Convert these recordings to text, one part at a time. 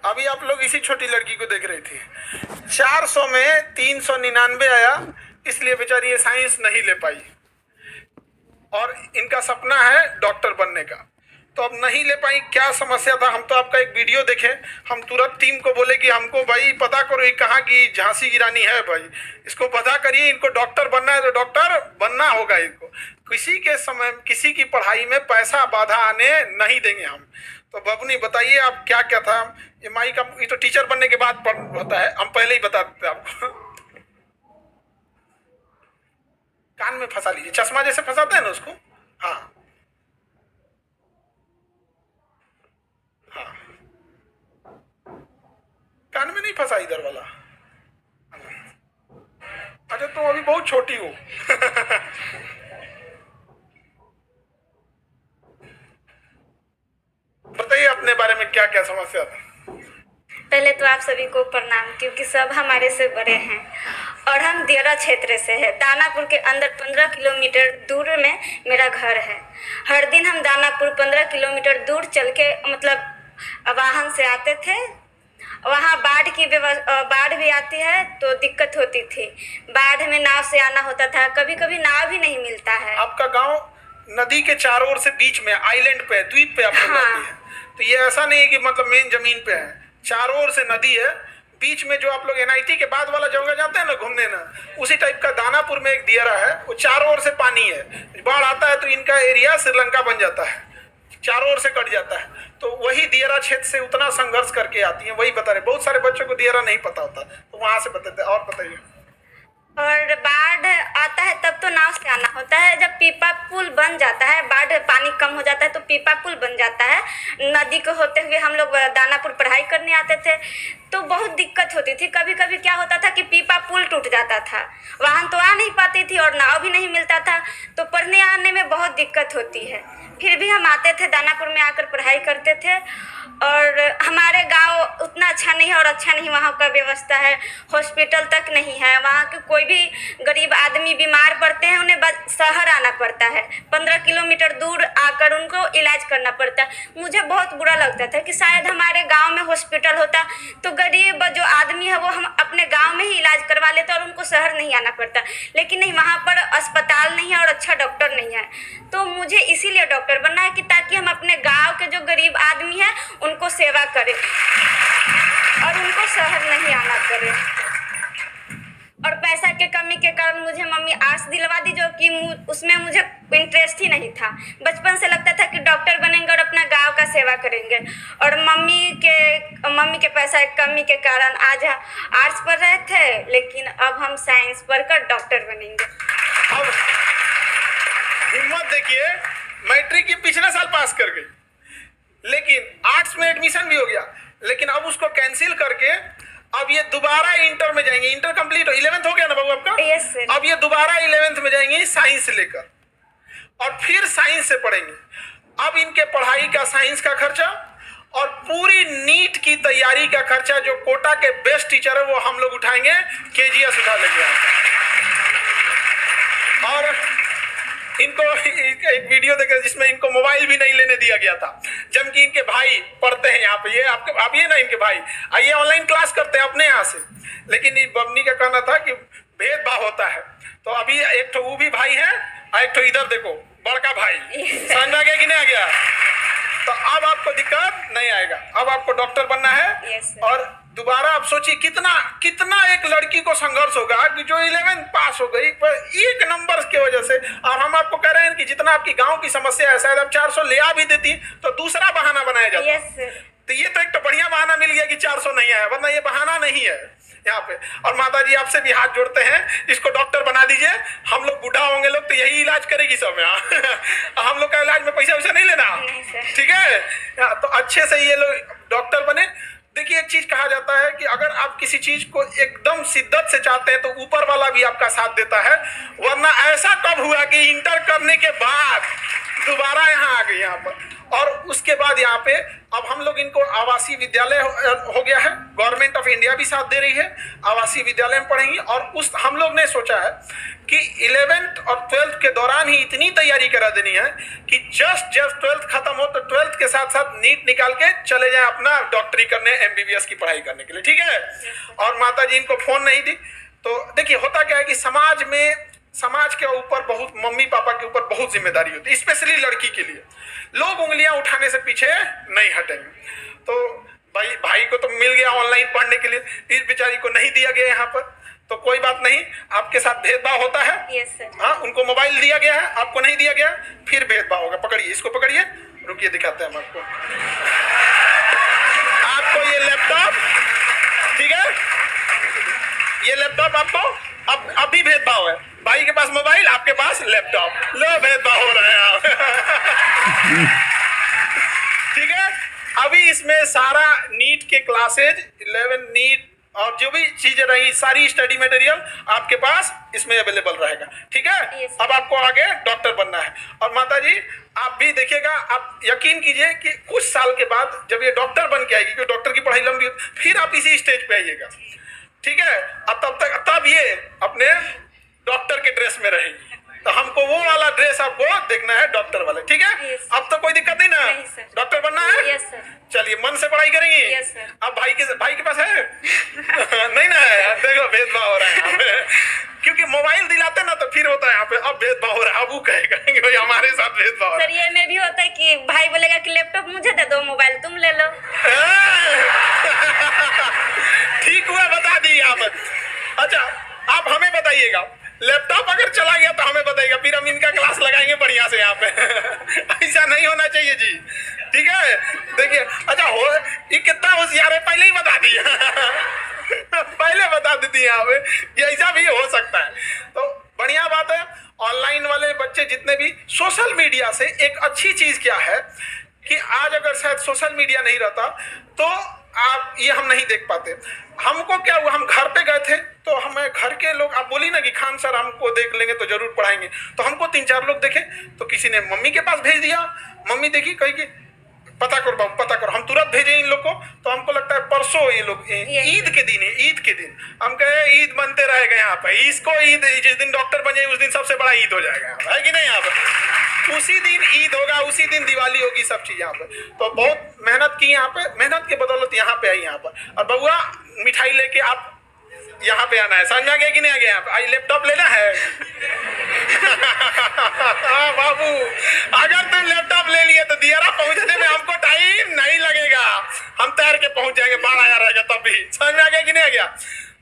अभी आप लोग इसी छोटी लड़की को देख रहे थे, 400 में 399 आया, इसलिए बेचारी ये साइंस नहीं ले पाई और इनका सपना है डॉक्टर बनने का। तो अब नहीं ले पाई, क्या समस्या था? हम तो आपका एक वीडियो देखे, हम तुरंत टीम को बोले कि हमको भाई पता करो ये कहाँ की झांसी की रानी है, भाई इसको पता करिए, इनको डॉक्टर बनना है तो डॉक्टर बनना होगा इनको। किसी के समय किसी की पढ़ाई में पैसा बाधा आने नहीं देंगे हम। तो बबनी बताइए आप क्या क्या था? ये माई का ये तो टीचर बनने के बाद होता है, हम पहले ही बता देते आपको। कान में फंसा लीजिए, चश्मा जैसे फंसाते हैं ना उसको। हाँ हाँ, कान में नहीं फंसा इधर वाला। अच्छा तुम अभी बहुत छोटी हो। बताइए अपने बारे में क्या क्या समस्या था? पहले तो आप सभी को प्रणाम, क्योंकि सब हमारे से बड़े हैं और हम दियरा क्षेत्र से है। दानापुर के अंदर 15 किलोमीटर दूर में मेरा घर है। हर दिन हम दानापुर 15 किलोमीटर दूर चल के मतलब वाहन से आते थे। वहाँ बाढ़ भी आती है तो दिक्कत होती थी। बाढ़ में नाव से आना होता था, कभी कभी नाव भी नहीं मिलता है। आपका गांव नदी के चारों ओर से बीच में आइलैंड पे, द्वीप पे आप लोग रहते हैं, तो ये ऐसा नहीं है कि मतलब मेन जमीन पे है, चारों ओर से नदी है। बीच में जो आप लोग एनआईटी के बाद वाला जगह जाते हैं ना घूमने ना, उसी टाइप का दानापुर में एक दियरा है, वो चारों ओर से पानी है। बाढ़ आता है तो इनका एरिया श्रीलंका बन जाता है, चारों ओर से कट जाता है। तो वही दियरा क्षेत्र से उतना संघर्ष करके आती है, वही बता रहे। बहुत सारे बच्चों को दियरा नहीं पता होता, तो वहां से बताते। और बताइए। और बाढ़ आता है तब तो नाव से आना होता है। जब पीपा पुल बन जाता है, बाढ़ पानी कम हो जाता है तो पीपा पुल बन जाता है। नदी को होते हुए हम लोग दानापुर पढ़ाई करने आते थे तो बहुत दिक्कत होती थी। कभी कभी क्या होता था कि पीपा पुल टूट जाता था, वाहन तो आ नहीं पाती थी और नाव भी नहीं मिलता था, तो पढ़ने आने में बहुत दिक्कत होती है। फिर भी हम आते थे, दानापुर में आकर पढ़ाई करते थे। और हमारे गांव उतना अच्छा नहीं है और अच्छा नहीं वहाँ का व्यवस्था है, हॉस्पिटल तक नहीं है। वहाँ के कोई भी गरीब आदमी बीमार पड़ते हैं, उन्हें शहर आना पड़ता है, 15 किलोमीटर दूर आकर उनको इलाज करना पड़ता है। मुझे बहुत बुरा लगता था कि शायद हमारे गांव में हॉस्पिटल होता तो गरीब जो आदमी है वो हम अपने गांव में ही इलाज करवा लेते और उनको शहर नहीं आना पड़ता। लेकिन नहीं, वहाँ पर अस्पताल नहीं है और अच्छा डॉक्टर नहीं है। तो मुझे इसीलिए डॉक्टर बनना है कि ताकि हम अपने गांव के जो गरीब आदमी हैं उनको सेवा करें और उनको शहर नहीं आना पड़े। और पैसा के कमी के कारण मुझे मम्मी आर्ट्स दिलवा दी, जो कि उसमें मुझे इंटरेस्ट ही नहीं था। बचपन से लगता था कि डॉक्टर बनेंगे और अपना गांव का सेवा करेंगे। और मम्मी के पैसा की कमी के कारण आज आर्ट्स पढ़ रहे थे, लेकिन अब हम साइंस पढ़कर डॉक्टर बनेंगे। अब हिम्मत देखिए, मैट्रिक की पिछले साल पास कर गई, लेकिन आर्ट्स में एडमिशन भी हो गया, लेकिन अब उसको कैंसिल करके अब ये दोबारा इंटर में जाएंगे। इंटर कंप्लीट हो, 11th हो गया ना बाबू आपका? Yes sir. अब ये दोबारा 11th में जाएंगे साइंस लेकर, और फिर साइंस से पढ़ेंगे। अब इनके पढ़ाई का, साइंस का खर्चा और पूरी नीट की तैयारी का खर्चा जो कोटा के बेस्ट टीचर है वो हम लोग उठाएंगे, केजीएस उठा लेंगे। और इनको एक वीडियो देखे जिसमें इनको मोबाइल भी नहीं लेने दिया गया था, जबकि इनके भाई पढ़ते हैं यहाँ पे। ये आप ये ना, इनके भाई आइए ऑनलाइन क्लास करते हैं अपने यहाँ से, लेकिन बबनी का कहना था कि भेदभाव होता है। तो अभी एक तो वो भी भाई है और एक तो इधर देखो बड़का भाई, समझ में आ गया कि नहीं आ गया? तो अब आपको दिक्कत नहीं आएगा, अब आपको डॉक्टर बनना है। yes, और दोबारा आप सोचिए कितना कितना एक लड़की को संघर्ष होगा कि जो 11th पास हो गई पर एक नंबर की वजह से। और हम आपको कह रहे हैं कि जितना आपकी गांव की समस्या है, शायद आप 400 ले आ भी देती तो दूसरा बहाना बनाया जाता। yes, तो ये तो एक तो बढ़िया बहाना मिल गया कि 400 नहीं आया, वरना ये बहाना नहीं है यहाँ पे। और माता जी आपसे भी हाथ जोड़ते हैं, इसको डॉक्टर बना दीजिए। हम लोग बूढ़ा होंगे लोग तो यही इलाज करेगी सब यहाँ। हम लोग का इलाज में पैसा वैसा नहीं लेना, ठीक है? तो अच्छे से ये लोग डॉक्टर बने। देखिए एक चीज कहा जाता है कि अगर आप किसी चीज को एकदम शिद्दत से चाहते हैं तो ऊपर वाला भी आपका साथ देता है। वरना ऐसा कब हुआ कि इंटर करने के बाद दोबारा यहाँ आ गई यहाँ पर, और उसके बाद यहाँ पे अब हम लोग इनको आवासीय विद्यालय हो गया है, गवर्नमेंट ऑफ इंडिया भी साथ दे रही है, आवासीय विद्यालय में पढ़ेंगी। और उस हम लोग ने सोचा है कि 11th और 12th के दौरान ही इतनी तैयारी करा देनी है कि जब 12th खत्म हो तो 12th के साथ साथ नीट निकाल के चले जाए अपना डॉक्टरी करने, MBBS की पढ़ाई करने के लिए, ठीक है। और माता जी इनको फोन नहीं दी। तो देखिए होता क्या है कि समाज के ऊपर बहुत, मम्मी पापा के ऊपर बहुत जिम्मेदारी होती है, स्पेशली लड़की के लिए। लोग उंगलियां उठाने से पीछे नहीं हटेंगे। तो भाई को तो मिल गया ऑनलाइन पढ़ने के लिए, इस बेचारी को नहीं दिया गया यहाँ पर, तो कोई बात नहीं, आपके साथ भेदभाव होता है। Yes sir. हाँ, उनको मोबाइल दिया गया है, आपको नहीं दिया गया, फिर भेदभाव होगा। पकड़िए, इसको पकड़िए, रुकिए दिखाते हैं हम आपको ये लैपटॉप, ठीक है, ये लैपटॉप आपको अब भी भेदभाव है। भाई के पास मोबाइल, आपके पास लैपटॉप, लो भेदभाव हो रहे हैं आप। ठीक है, अभी इसमें सारा नीट के क्लासेज, 11 नीट और जो भी चीजें रही, सारी स्टडी मटेरियल आपके पास इसमें अवेलेबल रहेगा, ठीक है। Yes. अब आपको आगे डॉक्टर बनना है। और माता जी आप भी देखिएगा, आप यकीन कीजिए कि कुछ साल के बाद जब ये डॉक्टर बन के आएगी, क्योंकि डॉक्टर की पढ़ाई लंबी होती, फिर आप इसी स्टेज पे आइएगा, ठीक है। अब तब ये अपने डॉक्टर के ड्रेस में रहेगी। तो हमको वो वाला ड्रेस आपको देखना है, डॉक्टर वाले, ठीक है। Yes. अब तो कोई दिक्कत नहीं ना, नहीं सर। डॉक्टर बनना है। Yes sir. चलिए मन से पढ़ाई करेंगी। Yes, sir. अब भाई के पास है नहीं ना है, देखो भेदभाव हो रहा है यहाँ पे। क्योंकि मोबाइल दिलाते ना तो फिर होता है यहाँ पे, अब भेदभाव हो रहा है। अब वो कहेगा कि भाई हमारे साथ भेदभाव हो रहा सर ये में भी होता है कि भाई बोलेगा कि लैपटॉप मुझे दे दो, मोबाइल तुम ले लो। ठीक हुआ, बता दी आप। अच्छा आप हमें बताइएगा, लैपटॉप अगर चला गया तो हमें बताइएगा, फिर हम इनका क्लास लगाएंगे बढ़िया से यहाँ पे। ऐसा नहीं होना चाहिए जी, ठीक है। देखिए अच्छा हो, ये कितना होशियार है, पहले ही बता दिया। पहले बता देती है आप, ये ऐसा भी हो सकता है। तो बढ़िया बात है। ऑनलाइन वाले बच्चे जितने भी, सोशल मीडिया से एक अच्छी चीज क्या है कि आज अगर शायद सोशल मीडिया नहीं रहता तो आप ये हम नहीं देख पाते। हमको क्या हुआ, हम घर पे गए थे तो हमें घर के लोग, आप बोली ना कि खान सर हमको देख लेंगे तो जरूर पढ़ाएंगे, तो हमको 3-4 लोग देखे, तो किसी ने मम्मी के पास भेज दिया, मम्मी देखी कही कि पता करो बाबू पता करो, हम तुरंत भेजे इन लोग को। तो हमको लगता है परसों ये लोग ईद के दिन है, ईद के दिन हम कहे ईद बनते रहेगा यहाँ पे, इसको ईद जिस दिन डॉक्टर बन जाए उस दिन सबसे बड़ा ईद हो जाएगा, है कि नहीं। यहाँ पे उसी दिन ईद होगा, उसी दिन दिवाली होगी, सब चीज यहाँ पे। तो बहुत मेहनत की यहाँ पे, मेहनत के बदौलत यहाँ पे आई यहाँ पर। और बउआ मिठाई लेके आप यहाँ पे आना है, समझ में आ गया कि नहीं आ गया। यहाँ पे आई लैपटॉप लेना है। हाँ बाबू, अगर तुम लैपटॉप ले लिए तो दियारा पहुंचने में हमको टाइम नहीं लगेगा, हम तैर के पहुंच जाएंगे, बाढ़ आया रहेगा तब भी। समझ में आ गया कि नहीं आ गया।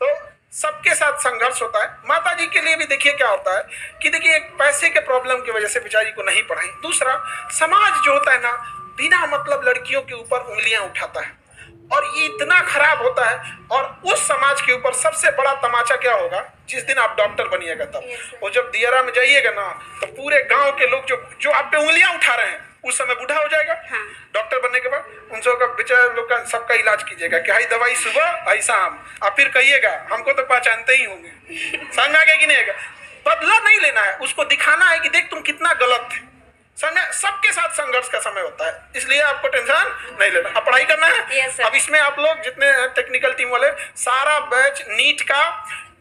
तो सबके साथ संघर्ष होता है। माता जी के लिए भी देखिए क्या होता है कि देखिए एक पैसे के प्रॉब्लम की वजह से बेचारी को नहीं पढ़ाई। दूसरा, समाज जो होता है ना, बिना मतलब लड़कियों के ऊपर उंगलियां उठाता है और ये इतना खराब होता है। और उस समाज के ऊपर सबसे बड़ा तमाचा क्या होगा, जिस दिन आप डॉक्टर बनिएगा तब। और जब दियारा में जाइएगा ना तो पूरे गांव के लोग जो आप पे उंगलियां उठा रहे हैं, उस समय बूढ़ा हो जाएगा। डॉक्टर बनने के बाद उन सबका बेचारे लोग का सबका इलाज कीजिएगा कि हाई दवाई सुबह हाई शाम, आप फिर कहिएगा हमको तो पहचानते ही होंगे। समझ में आ गया कि नहीं आएगा। बदला नहीं लेना है, उसको दिखाना है कि देख तुम कितना गलत थे। सबके साथ संघर्ष का समय होता है, इसलिए आपको टेंशन नहीं लेना। अब पढ़ाई करना है। Yes, sir. अब इसमें आप लोग जितने टेक्निकल टीम वाले, सारा बैच नीट का,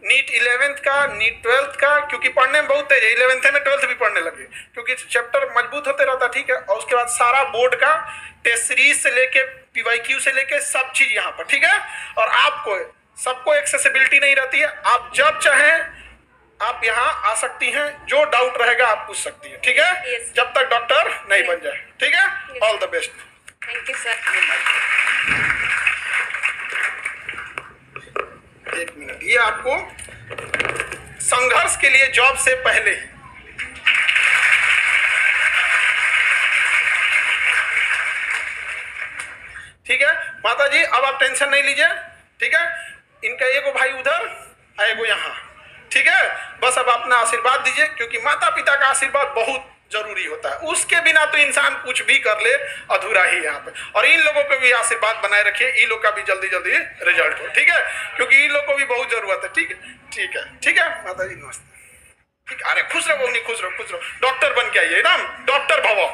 नीट 11th का, नीट 12th का, क्योंकि पढ़ने में बहुत तेज है, 11th में 12th भी पढ़ने लगे क्योंकि चैप्टर मजबूत होते रहता, ठीक है। और उसके बाद सारा बोर्ड का टेस्ट सीरीज से लेके PYQ से लेके सब चीज यहाँ पर, ठीक है। और आपको सबको एक्सेसिबिलिटी नहीं रहती है, आप जब चाहें आप यहाँ आ सकती हैं, जो डाउट रहेगा आप पूछ सकती हैं, ठीक है। Yes. जब तक डॉक्टर नहीं बन जाए, ठीक है। Yes. All the best. Thank you sir. एक मिनट, ये आपको संघर्ष के लिए जॉब से पहले, ठीक है। माता जी अब आप टेंशन नहीं लीजिए, ठीक है। इनका एगो भाई उधर, एगो यहाँ, ठीक है। बस अब अपना आशीर्वाद दीजिए, क्योंकि माता पिता का आशीर्वाद बहुत जरूरी होता है। उसके बिना तो इंसान कुछ भी कर ले अधूरा ही यहाँ पे। और इन लोगों को भी आशीर्वाद बनाए रखिए, इन लोग का भी जल्दी जल्दी रिजल्ट हो, ठीक है, क्योंकि इन लोग को भी बहुत जरूरत है, ठीक है। ठीक है, ठीक है माता जी नमस्ते। ठीक, अरे खुश रहो, नहीं खुश रहो, खुश रहो। डॉक्टर बन के आइए, एकदम डॉक्टर भवो।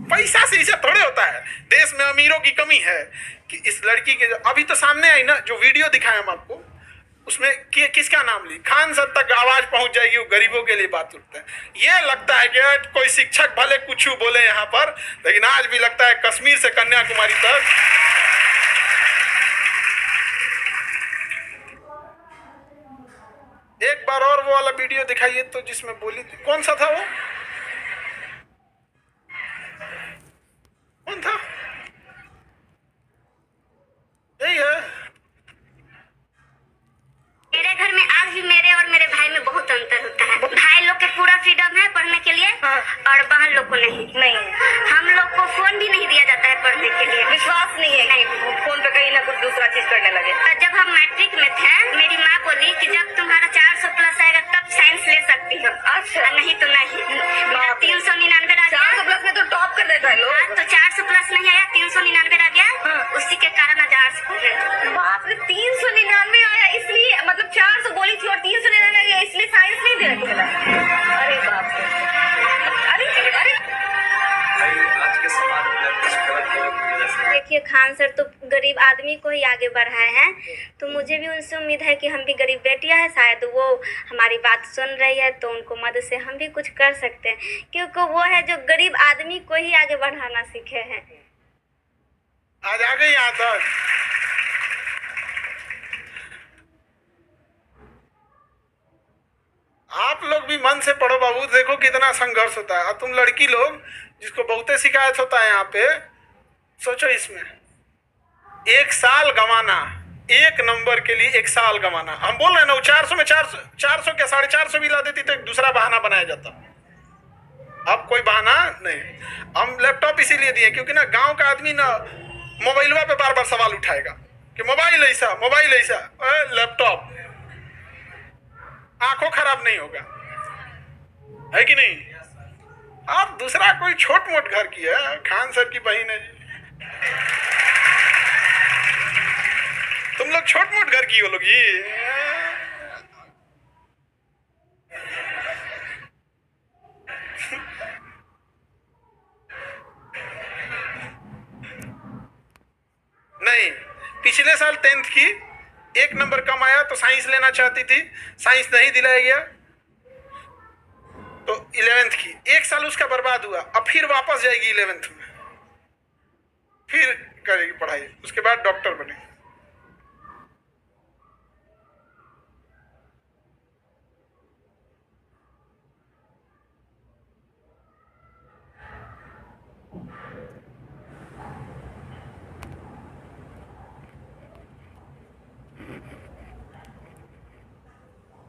पैसा से ऐसा थोड़े होता है। देश में अमीरों की कमी है कि इस लड़की के अभी तो सामने आई ना जो वीडियो दिखाया हम आपको, उसमें किसका नाम ली, खान सर तक आवाज पहुंच जाएगी, वो गरीबों के लिए बात उठता है। ये लगता है कि कोई शिक्षक भले कुछ बोले यहाँ पर, लेकिन आज भी लगता है कश्मीर से कन्याकुमारी तक। एक बार और वो वाला वीडियो दिखाइए तो जिसमें बोली थी, कौन सा था वो, कौन था, यही है। मेरे घर में आज भी मेरे और मेरे भाई में बहुत अंतर होता है। भाई लोग के पूरा फ्रीडम है पढ़ने के लिए, और बहन लोग को नहीं। हम लोग को फोन भी नहीं दिया जाता है पढ़ने के लिए। विश्वास नहीं है नहीं फोन पे कहीं ना कुछ दूसरा चीज करने लगे। जब हम मैट्रिक में थे, मेरी माँ बोली कि जब तुम्हारा 400 प्लस आएगा तब साइंस ले सकती हो। अच्छा, नहीं तो नहीं। 399 आ गया। 400 प्लस में तो टॉप कर देता है लोग। तो 400 प्लस नहीं आया, 399 आ गया। उसी के कारण आज आर्ट्स पढ़े। बाप रे, 399 आया इसलिए, मतलब 400 बोली थी और 399 आ गया इसलिए साइंस नहीं दे रखी है। अरे बाप रे, अरे आज के समाज में कुछ गलत लोगों की वजह से देखिए, खान सर तो गरीब आदमी को ही आगे बढ़ाए हैं, तो मुझे भी उनसे उम्मीद है कि हम भी गरीब बेटियां हैं, शायद वो हमारी बात सुन रही है तो उनको मदद से हम भी कुछ कर सकते हैं, क्योंकि वो है जो गरीब आदमी को ही आगे बढ़ाना सीखे हैं। आज आ गई यहाँ तक। आप लोग भी मन से पढ़ो बाबू, देखो कितना संघर्ष होता है। और तुम लड़की लोग जिसको बहुते शिकायत होता है यहाँ पे, सोचो इसमें 1 साल गंवाना, 1 नंबर के लिए 1 साल गंवाना। हम बोल रहे हैं ना, 400 में 400 क्या 450 भी ला देती तो एक दूसरा बहाना बनाया जाता। अब कोई बहाना नहीं। हम लैपटॉप इसीलिए दिए क्योंकि ना गांव का आदमी ना मोबाइलवा पे बार बार सवाल उठाएगा कि मोबाइल ऐसा लैपटॉप, आंखों खराब नहीं होगा, है कि नहीं। आप दूसरा कोई छोट मोट घर की है, खान सर की बहन है, तुम लोग छोट मोट घर की हो लोग ये। नहीं, पिछले साल 10th की 1 नंबर कम आया तो साइंस लेना चाहती थी, साइंस नहीं दिलाया गया, तो 11th की 1 साल उसका बर्बाद हुआ। अब फिर वापस जाएगी 11th में, फिर करेगी पढ़ाई, उसके बाद डॉक्टर बनेगी।